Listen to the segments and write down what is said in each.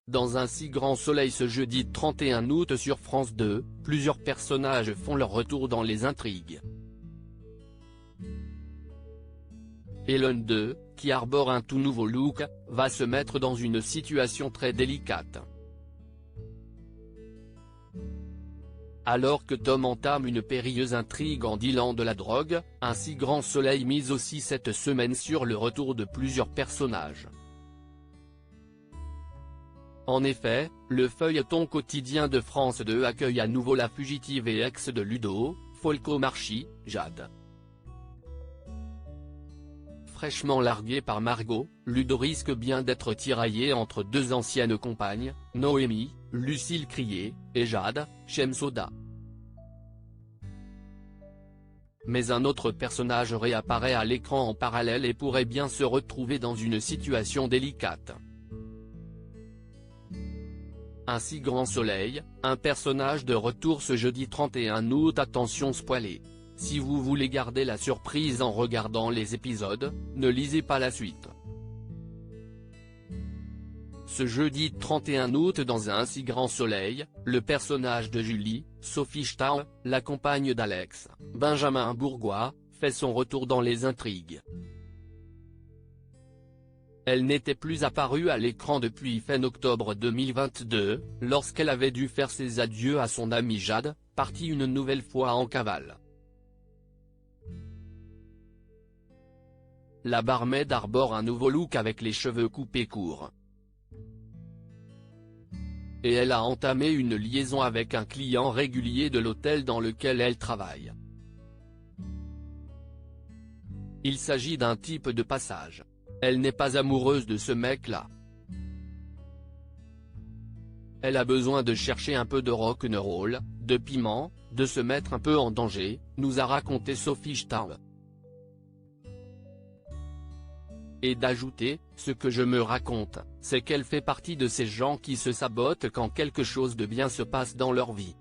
Dans un si grand soleil ce jeudi 31 août sur France 2, plusieurs personnages font leur retour dans les intrigues. Hélène II, qui arbore un tout nouveau look, va se mettre dans une situation très délicate. Alors que Tom entame une périlleuse intrigue en dealant de la drogue, un si grand soleil mise aussi cette semaine sur le retour de plusieurs personnages. En effet, le feuilleton quotidien de France 2 accueille à nouveau la fugitive et ex de Ludo, Folco Marchi, Jade. Fraîchement largué par Margot, Ludo risque bien d'être tiraillé entre deux anciennes compagnes, Noémie, Lucille Crié, et Jade, Shemsoda. Mais un autre personnage réapparaît à l'écran en parallèle et pourrait bien se retrouver dans une situation délicate. Un si grand soleil, un personnage de retour ce jeudi 31 août. Attention spoilé. Si vous voulez garder la surprise en regardant les épisodes, ne lisez pas la suite. Ce jeudi 31 août dans un si grand soleil, le personnage de Julie, Sophie Stahl, la compagne d'Alex, Benjamin Bourgois, fait son retour dans les intrigues. Elle n'était plus apparue à l'écran depuis fin octobre 2022, lorsqu'elle avait dû faire ses adieux à son amie Jade, partie une nouvelle fois en cavale. La barmaid arbore un nouveau look avec les cheveux coupés courts. Et elle a entamé une liaison avec un client régulier de l'hôtel dans lequel elle travaille. Il s'agit d'un type de passage. Elle n'est pas amoureuse de ce mec-là. Elle a besoin de chercher un peu de rock'n'roll, de piment, de se mettre un peu en danger, nous a raconté Sophie Stahl. Et d'ajouter, ce que je me raconte, c'est qu'elle fait partie de ces gens qui se sabotent quand quelque chose de bien se passe dans leur vie.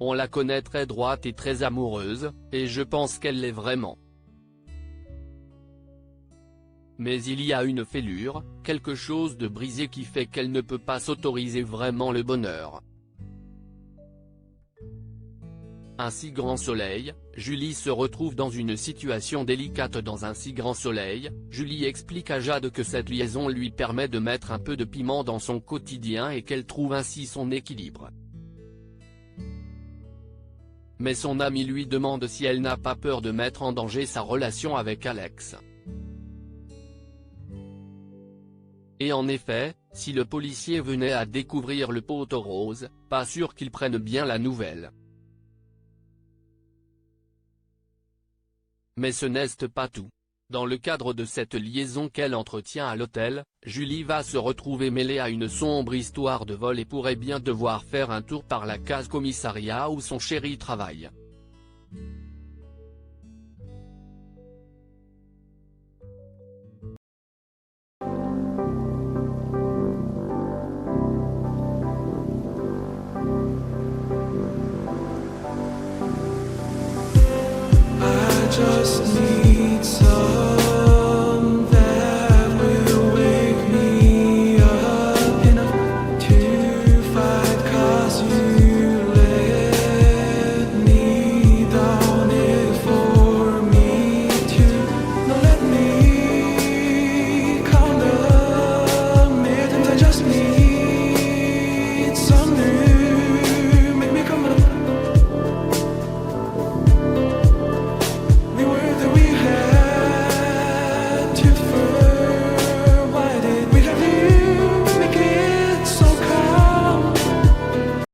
On la connaît très droite et très amoureuse, et je pense qu'elle l'est vraiment. Mais il y a une fêlure, quelque chose de brisé qui fait qu'elle ne peut pas s'autoriser vraiment le bonheur. Un si grand soleil, Julie se retrouve dans une situation délicate. Dans un si grand soleil, Julie explique à Jade que cette liaison lui permet de mettre un peu de piment dans son quotidien et qu'elle trouve ainsi son équilibre. Mais son amie lui demande si elle n'a pas peur de mettre en danger sa relation avec Alex. Et en effet, si le policier venait à découvrir le poteau rose, pas sûr qu'il prenne bien la nouvelle. Mais ce n'est pas tout. Dans le cadre de cette liaison qu'elle entretient à l'hôtel, Julie va se retrouver mêlée à une sombre histoire de vol et pourrait bien devoir faire un tour par la case commissariat où son chéri travaille. Just need